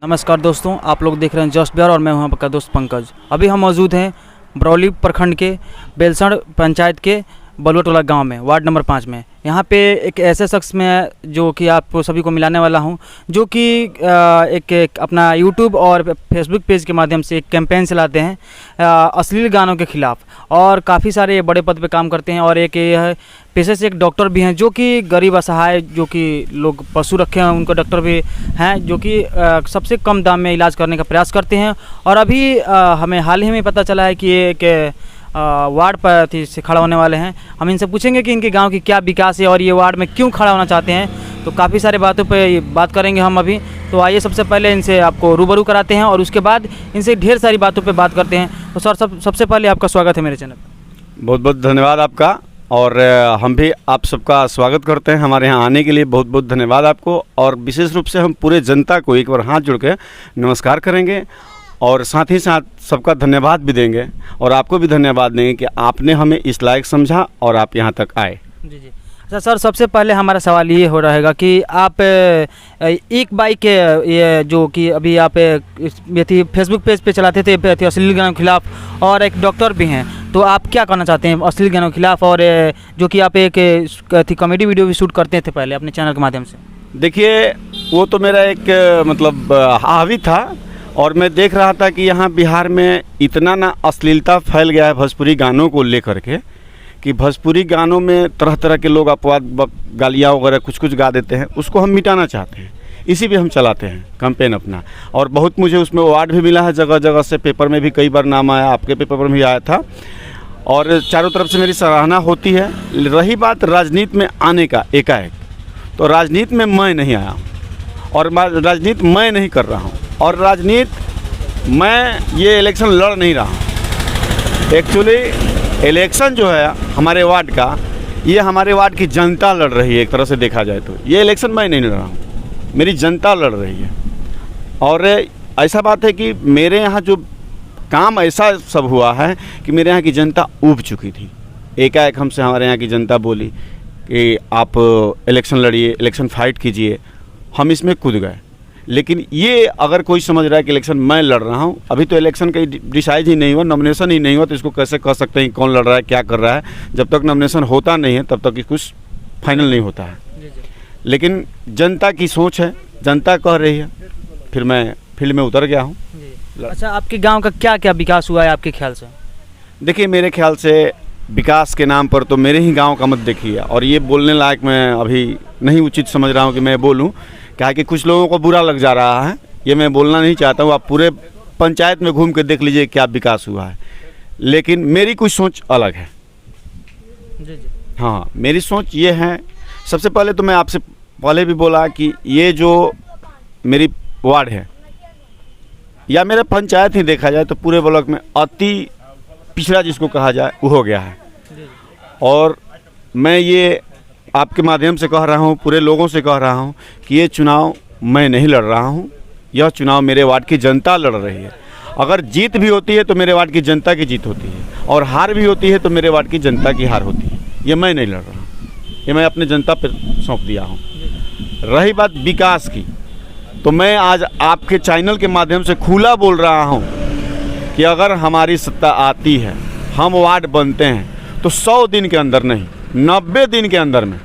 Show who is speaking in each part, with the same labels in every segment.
Speaker 1: नमस्कार दोस्तों, आप लोग देख रहे हैं जस्ट बिहार और मैं हूं आपका दोस्त पंकज। अभी हम मौजूद हैं बरौली प्रखंड के बेलसण पंचायत के बलुआ गांव में, वार्ड नंबर 5 में। यहाँ पे एक ऐसे शख्स में जो कि आप सभी को मिलाने वाला हूं, जो कि एक अपना यूट्यूब और फेसबुक पेज के माध्यम से एक कैंपेन चलाते हैं अश्लील गानों के ख़िलाफ़, और काफ़ी सारे बड़े पद पे काम करते हैं। और एक पेशे से एक डॉक्टर भी हैं, जो कि गरीब असहाय जो कि लोग पशु रखे हैं उनको डॉक्टर भी हैं, जो कि सबसे कम दाम में इलाज करने का प्रयास करते हैं। और अभी हमें हाल ही में पता चला है कि ये एक वार्ड पर से खड़ा होने वाले हैं। हम इनसे पूछेंगे कि इनके गांव की क्या विकास है और ये वार्ड में क्यों खड़ा होना चाहते हैं। तो काफ़ी सारे बातों पे बात करेंगे हम अभी। तो आइए सबसे पहले इनसे आपको रूबरू कराते हैं और उसके बाद इनसे ढेर सारी बातों पे बात करते हैं। तो सर, सबसे पहले आपका स्वागत है मेरे चैनल पर।
Speaker 2: बहुत बहुत धन्यवाद आपका, और हम भी आप सबका स्वागत करते हैं हमारे यहाँ आने के लिए। बहुत बहुत धन्यवाद आपको। और विशेष रूप से हम पूरे जनता को एक बार हाथ जोड़ के नमस्कार करेंगे और साथ ही साथ सबका धन्यवाद भी देंगे, और आपको भी धन्यवाद देंगे कि आपने हमें इस लायक समझा और आप यहाँ तक आए।
Speaker 1: जी जी। अच्छा सर, सबसे पहले हमारा सवाल ये हो रहेगा कि आप एक बाइक ये जो कि अभी आप ये फेसबुक पेज पे चलाते थे अश्लील गानों के खिलाफ़, और एक डॉक्टर भी हैं, तो आप क्या कहना चाहते हैं अश्लील गानों के खिलाफ़? और जो कि आप एक कॉमेडी वीडियो भी शूट करते थे पहले अपने चैनल के माध्यम से।
Speaker 2: देखिए, वो तो मेरा एक मतलब हावी था, और मैं देख रहा था कि यहाँ बिहार में इतना ना अश्लीलता फैल गया है भोजपुरी गानों को लेकर के, कि भोजपुरी गानों में तरह तरह के लोग अपवाद गालियाँ वगैरह कुछ कुछ गा देते हैं। उसको हम मिटाना चाहते हैं, इसी पे हम चलाते हैं कैंपेन अपना। और बहुत मुझे उसमें अवार्ड भी मिला है, जगह जगह से पेपर में भी कई बार नाम आया, आपके पेपर में भी आया था, और चारों तरफ से मेरी सराहना होती है। रही बात राजनीति में आने का एकाएक, तो राजनीति में मैं नहीं आया और राजनीति मैं नहीं कर रहा हूँ, और राजनीति मैं ये इलेक्शन लड़ नहीं रहा हूँ। एक्चुअली इलेक्शन जो है हमारे वार्ड का, ये हमारे वार्ड की जनता लड़ रही है। एक तरह से देखा जाए तो ये इलेक्शन मैं नहीं लड़ रहा हूँ, मेरी जनता लड़ रही है। और ऐसा बात है कि मेरे यहाँ जो काम ऐसा सब हुआ है कि मेरे यहाँ की जनता ऊब चुकी थी। एकाएक हमसे हमारे यहाँ की जनता बोली कि आप इलेक्शन लड़िए, इलेक्शन फाइट कीजिए। हम इसमें कूद गए। लेकिन ये अगर कोई समझ रहा है कि इलेक्शन मैं लड़ रहा हूँ, अभी तो इलेक्शन का डिसाइड ही नहीं हुआ, नॉमिनेशन ही नहीं हुआ, तो इसको कैसे कह सकते हैं कौन लड़ रहा है, क्या कर रहा है। जब तक नॉमिनेशन होता नहीं है तब तक कुछ फाइनल नहीं होता है। लेकिन जनता की सोच है, जनता कह रही है, फिर मैं फील्ड में उतर गया हूँ।
Speaker 1: अच्छा, आपके गाँव का क्या क्या विकास हुआ है आपके ख्याल से?
Speaker 2: देखिए, मेरे ख्याल से विकास के नाम पर तो मेरे ही गाँव का मत देखिए, और ये बोलने लायक मैं अभी नहीं उचित समझ रहा हूँ कि मैं बोलूँ, क्या है कि कुछ लोगों को बुरा लग जा रहा है, ये मैं बोलना नहीं चाहता हूँ। आप पूरे पंचायत में घूम के देख लीजिए क्या विकास हुआ है। लेकिन मेरी कुछ सोच अलग है।
Speaker 1: जी।
Speaker 2: हाँ, मेरी सोच ये है, सबसे पहले तो मैं आपसे पहले भी बोला कि ये जो मेरी वार्ड है या मेरा पंचायत ही देखा जाए तो पूरे ब्लॉक में अति पिछड़ा जिसको कहा जाए वो हो गया है। और मैं ये आपके माध्यम से कह रहा हूँ, पूरे लोगों से कह रहा हूँ कि ये चुनाव मैं नहीं लड़ रहा हूँ, यह चुनाव मेरे वार्ड की जनता लड़ रही है। अगर जीत भी होती है तो मेरे वार्ड की जनता की जीत होती है, और हार भी होती है तो मेरे वार्ड की जनता की हार होती है। ये मैं नहीं लड़ रहा हूँ, ये मैं अपने जनता पर सौंप दिया हूँ। रही बात विकास की, तो मैं आज आपके चैनल के माध्यम से खुला बोल रहा हूँ कि अगर हमारी सत्ता आती है, हम वार्ड बनते हैं, तो 100 दिन के अंदर नहीं, 90 दिन के अंदर में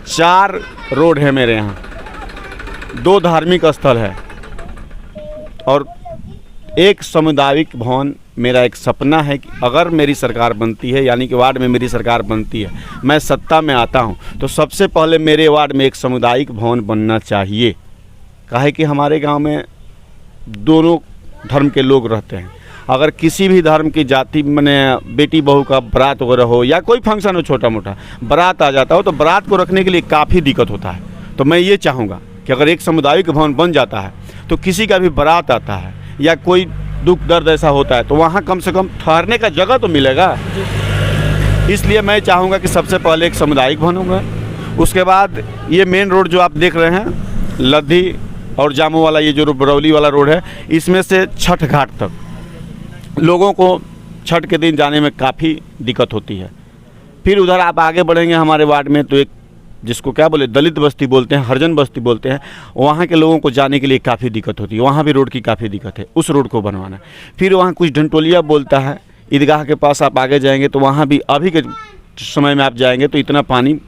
Speaker 2: 4 रोड है मेरे यहाँ, 2 धार्मिक स्थल है, और 1 सामुदायिक भवन। मेरा एक सपना है कि अगर मेरी सरकार बनती है, यानी कि वार्ड में मेरी सरकार बनती है, मैं सत्ता में आता हूँ, तो सबसे पहले मेरे वार्ड में एक सामुदायिक भवन बनना चाहिए। काहे कि हमारे गांव में दोनों धर्म के लोग रहते हैं। अगर किसी भी धर्म की जाति मने बेटी बहू का बारात वगैरह हो या कोई फंक्शन हो, छोटा मोटा बारात आ जाता हो, तो बारात को रखने के लिए काफ़ी दिक्कत होता है। तो मैं ये चाहूँगा कि अगर एक सामुदायिक भवन बन जाता है तो किसी का भी बारात आता है या कोई दुख दर्द ऐसा होता है तो वहाँ कम से कम ठहरने का जगह तो मिलेगा। इसलिए मैं चाहूँगा कि सबसे पहले एक सामुदायिक भवन होगा। उसके बाद ये मेन रोड जो आप देख रहे हैं, लद्दी और जामू वाला, ये जो बरौली वाला रोड है, इसमें से छठ घाट तक लोगों को छठ के दिन जाने में काफ़ी दिक्कत होती है। फिर उधर आप आगे बढ़ेंगे हमारे वार्ड में तो एक जिसको क्या बोले दलित बस्ती बोलते हैं, हरिजन बस्ती बोलते हैं, वहाँ के लोगों को जाने के लिए काफ़ी दिक्कत होती है। वहाँ भी रोड की काफ़ी दिक्कत है, उस रोड को बनवाना। फिर वहाँ कुछ डंटोलिया बोलता है, ईदगाह के पास आप आगे जाएंगे तो वहाँ भी अभी के समय में आप जाएंगे तो इतना पानी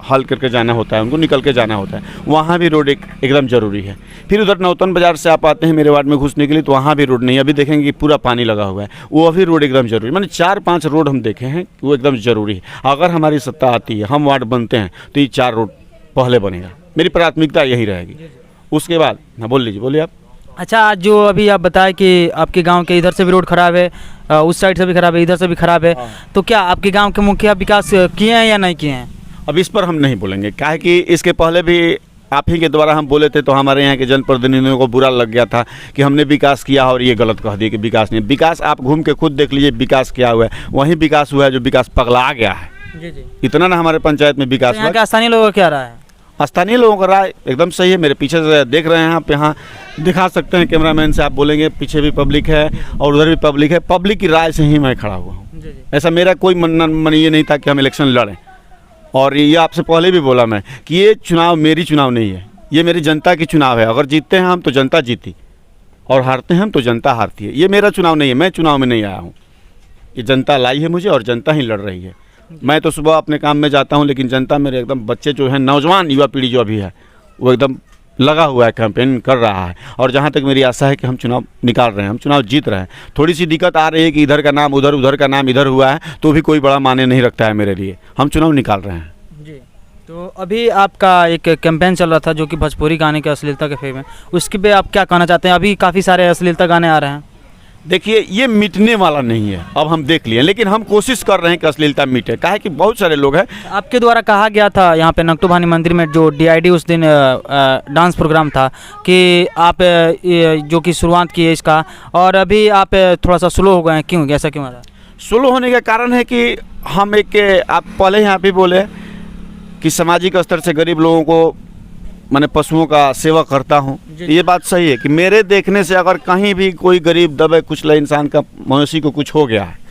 Speaker 2: हल करके जाना होता है, उनको निकल के जाना होता है, वहाँ भी रोड एकदम ज़रूरी है। फिर उधर नौतन बाज़ार से आप आते हैं मेरे वार्ड में घुसने के लिए तो वहाँ भी रोड नहीं है, अभी देखेंगे कि पूरा पानी लगा हुआ है, वो अभी रोड एकदम ज़रूरी है। मैंने 4-5 रोड हम देखे हैं कि वो एकदम ज़रूरी है। अगर हमारी सत्ता आती है, हम वार्ड बनते हैं तो ये 4 रोड पहले बनेगा, मेरी प्राथमिकता यही रहेगी। उसके बाद हाँ बोल लीजिए, बोलिए आप।
Speaker 1: अच्छा, आज जो अभी आप बताएं कि आपके गांव के इधर से भी रोड खराब है, उस साइड से भी खराब है, इधर से भी खराब है, तो क्या आपके गांव के मुखिया विकास किए हैं या नहीं किए हैं?
Speaker 2: अब इस पर हम नहीं बोलेंगे, क्या है कि इसके पहले भी आप ही के द्वारा हम बोले थे तो हमारे यहाँ के जनप्रतिनिधियों को बुरा लग गया था कि हमने विकास किया और ये गलत कह दिए कि विकास नहीं। विकास आप घूम के खुद देख लीजिए, विकास क्या हुआ है, वही विकास हुआ है जो विकास पगला गया है।
Speaker 1: जी जी।
Speaker 2: इतना ना हमारे पंचायत में विकास
Speaker 1: यहाँ
Speaker 2: हुआ।
Speaker 1: के स्थानीय लोगों का क्या राय है?
Speaker 2: स्थानीय लोगों का राय एकदम सही है, मेरे पीछे से देख रहे हैं आप, यहाँ दिखा सकते हैं कैमरामैन से आप बोलेंगे, पीछे भी पब्लिक है और उधर भी पब्लिक है। पब्लिक की राय से ही मैं खड़ा हुआ हूँ। ऐसा मेरा कोई मन ये नहीं था कि हम इलेक्शन लड़ें, और ये आपसे पहले भी बोला मैं कि ये चुनाव मेरी चुनाव नहीं है, ये मेरी जनता की चुनाव है। अगर जीतते हैं हम तो जनता जीती और हारते हैं हम तो जनता हारती है। ये मेरा चुनाव नहीं है, मैं चुनाव में नहीं आया हूँ, ये जनता लाई है मुझे और जनता ही लड़ रही है। मैं तो सुबह अपने काम में जाता हूँ, लेकिन जनता मेरे एकदम बच्चे जो हैं, नौजवान युवा पीढ़ी जो अभी है, वो एकदम लगा हुआ है, कैंपेन कर रहा है। और जहाँ तक मेरी आशा है कि हम चुनाव निकाल रहे हैं, हम चुनाव जीत रहे हैं। थोड़ी सी दिक्कत आ रही है कि इधर का नाम उधर, उधर का नाम इधर हुआ है, तो भी कोई बड़ा माने नहीं रखता है मेरे लिए। हम चुनाव निकाल रहे हैं
Speaker 1: जी। तो अभी आपका एक कैंपेन चल रहा था जो कि भोजपुरी गाने के अश्लीलता के फेम है, उसके पे आप क्या कहना चाहते हैं? अभी काफ़ी सारे अश्लीलता गाने आ रहे हैं।
Speaker 2: देखिए, ये मिटने वाला नहीं है, अब हम देख लिए, लेकिन हम कोशिश कर रहे हैं कि अश्लीलता मिटे। काहे कि बहुत सारे लोग हैं।
Speaker 1: आपके द्वारा कहा गया था यहाँ पे नकटू भानी मंदिर में जो DID उस दिन डांस प्रोग्राम था कि आप जो कि शुरुआत की है इसका, और अभी आप थोड़ा सा स्लो हो गए हैं, क्यों, ऐसा क्यों आ रहा है?
Speaker 2: स्लो होने का कारण है कि हम एक, आप पहले यहाँ पे बोले कि सामाजिक स्तर से गरीब लोगों को मैंने पशुओं का सेवा करता हूँ। ये बात सही है कि मेरे देखने से अगर कहीं भी कोई गरीब दबे कुचला इंसान का मनुष्य को कुछ हो गया है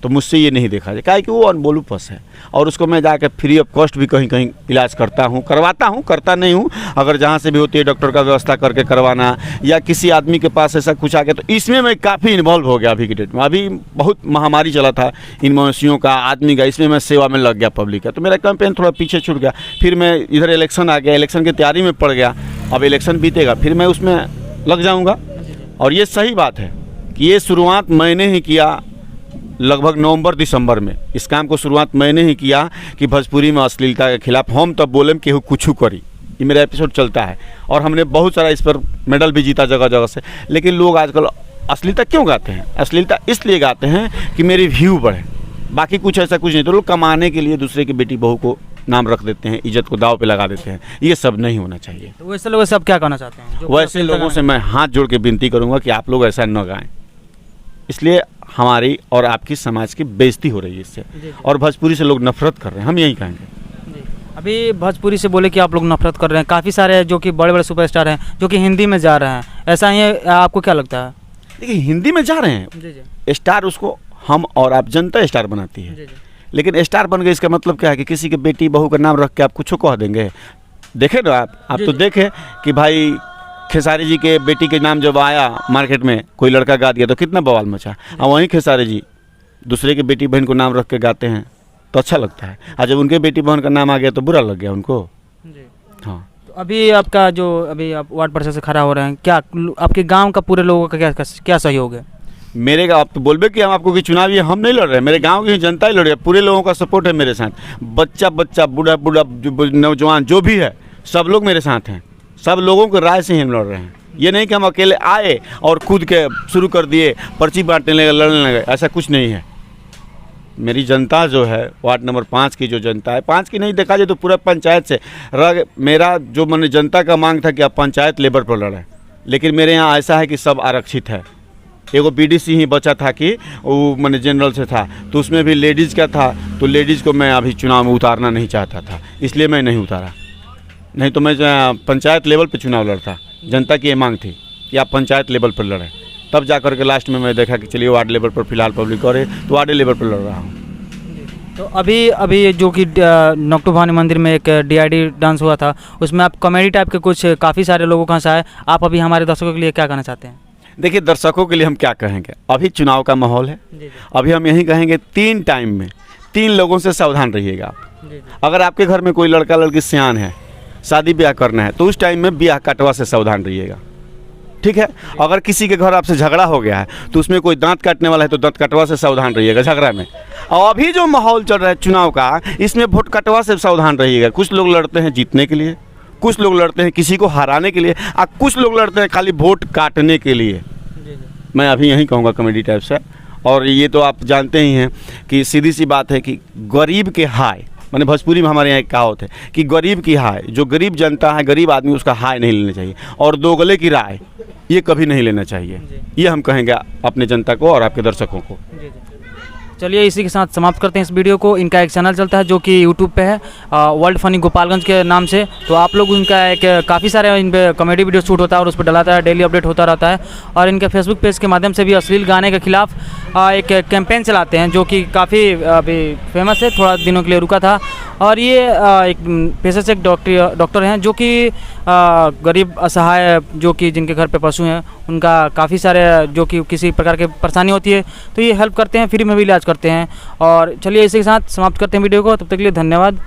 Speaker 2: तो मुझसे ये नहीं देखा जाए, काहे कि वो अनबोलू पस है, और उसको मैं जाकर फ्री ऑफ कॉस्ट भी कहीं कहीं इलाज करता हूँ, करवाता हूँ, करता नहीं हूँ। अगर जहाँ से भी होती है डॉक्टर का व्यवस्था करके करवाना, या किसी आदमी के पास ऐसा कुछ आ गया, तो इसमें मैं काफ़ी इन्वॉल्व हो गया। अभी की डेट में अभी बहुत महामारी चला था इन मनुष्यों का, आदमी का, इसमें मैं सेवा में लग गया पब्लिक का, तो मेरा कैंपेन थोड़ा पीछे छूट गया। फिर मैं इधर इलेक्शन आ गया, इलेक्शन की तैयारी में पड़ गया, अब इलेक्शन बीतेगा फिर मैं उसमें लग जाऊँगा। और ये सही बात है कि ये शुरुआत मैंने ही किया, लगभग नवंबर-दिसंबर में इस काम को शुरुआत मैंने ही किया कि भोजपुरी में अश्लीलता के खिलाफ हम तब बोले कि कुछ करी। ये मेरा एपिसोड चलता है और हमने बहुत सारा इस पर मेडल भी जीता जगह जगह से। लेकिन लोग आजकल अश्लीलता क्यों गाते हैं? अश्लीलता इसलिए गाते हैं कि मेरी व्यू बढ़े, बाकी कुछ ऐसा कुछ नहीं। तो लोग कमाने के लिए दूसरे की बेटी बहू को नाम रख देते हैं, इज्जत को दाव पे लगा देते हैं। ये सब नहीं होना चाहिए।
Speaker 1: तो वैसे लोग सब क्या कहना चाहते हैं?
Speaker 2: वैसे लोगों से मैं हाथ जोड़ के विनती करूँगा कि आप लोग ऐसा न गाएं, इसलिए हमारी और आपकी समाज की बेइज्जती हो रही है इससे, और भोजपुरी से लोग नफरत कर रहे हैं, हम यही कहेंगे।
Speaker 1: अभी भोजपुरी से बोले कि आप लोग नफरत कर रहे हैं, काफ़ी सारे जो कि बड़े बड़े सुपरस्टार हैं जो कि हिंदी में जा रहे हैं, ऐसा ही आपको क्या लगता है?
Speaker 2: देखिए, हिंदी में जा रहे हैं स्टार, उसको हम और आप जनता स्टार बनाती है। लेकिन स्टार बन गए इसका मतलब क्या है कि किसी के बेटी बहू का नाम रख के आप कुछ कह देंगे? देखे ना आप तो देखे कि भाई खेसारी जी के बेटी के नाम जब आया मार्केट में, कोई लड़का गा दिया तो कितना बवाल मचा। और वहीं खेसारी जी दूसरे के बेटी बहन को नाम रख के गाते हैं तो अच्छा लगता है, और जब उनके बेटी बहन का नाम आ गया तो बुरा लग गया उनको। हाँ,
Speaker 1: तो अभी आपका जो अभी आप वार्ड परिषद से खड़ा हो रहे हैं, क्या आपके गांव का पूरे लोगों का क्या सहयोग है?
Speaker 2: मेरे गाँव आप तो बोलबे कि हम आपको कि चुनाव ये हम नहीं लड़ रहे हैं, मेरे गाँव की जनता ही लड़ रही है, पूरे लोगों का सपोर्ट है मेरे साथ। बच्चा बच्चा, बूढ़ा बूढ़ा, नौजवान जो भी है, सब लोग मेरे साथ हैं, सब लोगों के राय से ही हम लड़ रहे हैं। ये नहीं कि हम अकेले आए और खुद के शुरू कर दिए, पर्ची बांटने लगे, लड़ने लगे, ऐसा कुछ नहीं है। मेरी जनता जो है, वार्ड नंबर 5 की जो जनता है, 5 की नहीं देखा जाए तो पूरा पंचायत से मेरा जो मैंने जनता का मांग था कि आप पंचायत लेवल पर लड़ें, लेकिन मेरे यहाँ ऐसा है कि सब आरक्षित है। एगो BDC ही बचा था कि वो मैंने जनरल से था, तो उसमें भी लेडीज़ का था, तो लेडीज़ को मैं अभी चुनाव में उतारना नहीं चाहता था, इसलिए मैं नहीं उतारा। नहीं तो मैं पंचायत लेवल पे चुनाव लड़ता। जनता की ये मांग थी कि आप पंचायत लेवल पर लड़ें, तब जा कर के लास्ट में मैं देखा कि चलिए वार्ड लेवल पर फिलहाल पब्लिक करे, तो वार्ड लेवल पर लड़ रहा हूँ।
Speaker 1: तो अभी अभी जो कि नोकटू भवानी मंदिर में एक DID डांस हुआ था, उसमें आप कॉमेडी टाइप के कुछ काफ़ी सारे लोगों का हंसाए, आप अभी हमारे दर्शकों के लिए क्या कहना चाहते हैं?
Speaker 2: देखिए, दर्शकों के लिए हम क्या कहेंगे, अभी चुनाव का माहौल है।
Speaker 1: जी
Speaker 2: अभी हम यही कहेंगे 3 टाइम में 3 लोगों से सावधान रहिएगा आप।
Speaker 1: जी
Speaker 2: अगर आपके घर में कोई लड़का लड़की सियान है, शादी ब्याह करना है, तो उस टाइम में ब्याह कटवा से सावधान रहिएगा, ठीक है। अगर किसी के घर आपसे झगड़ा हो गया है, तो उसमें कोई दांत काटने वाला है, तो दांत कटवा से सावधान रहिएगा झगड़ा में। और अभी जो माहौल चल रहा है चुनाव का, इसमें वोट कटवा से सावधान रहिएगा। कुछ लोग लड़ते हैं जीतने के लिए, कुछ लोग लड़ते हैं किसी को हराने के लिए, और कुछ लोग लड़ते हैं खाली वोट काटने के लिए। मैं अभी यही कहूँगा कॉमेडी टाइप से। और ये तो आप जानते ही हैं कि सीधी सी बात है कि गरीब के हाय, माने भोजपुरी में हमारे यहाँ एक कहावत है कि गरीब की हाय, जो गरीब जनता है, गरीब आदमी, उसका हाय नहीं लेना चाहिए। और दोगले की राय ये कभी नहीं लेना चाहिए। ये हम कहेंगे अपने जनता को और आपके दर्शकों को।
Speaker 1: चलिए इसी के साथ समाप्त करते हैं इस वीडियो को। इनका एक चैनल चलता है जो कि यूट्यूब पे है, वर्ल्ड फनी गोपालगंज के नाम से। तो आप लोग उनका एक काफ़ी सारे इन पे कॉमेडी वीडियो शूट होता है और उस पर डलाता है, डेली अपडेट होता रहता है। और इनके फेसबुक पेज के माध्यम से भी अश्लील गाने के खिलाफ एक कैंपेन चलाते हैं जो कि काफ़ी अभी फेमस है, थोड़ा दिनों के लिए रुका था। और ये एक पेशे से एक डॉक्टर हैं जो कि गरीब असहाय, जो कि जिनके घर पे पशु हैं, उनका काफ़ी सारे जो कि किसी प्रकार की परेशानी होती है तो ये हेल्प करते हैं, फ्री में भी इलाज करते हैं। और चलिए इसी के साथ समाप्त करते हैं वीडियो को। तब तक के लिए धन्यवाद।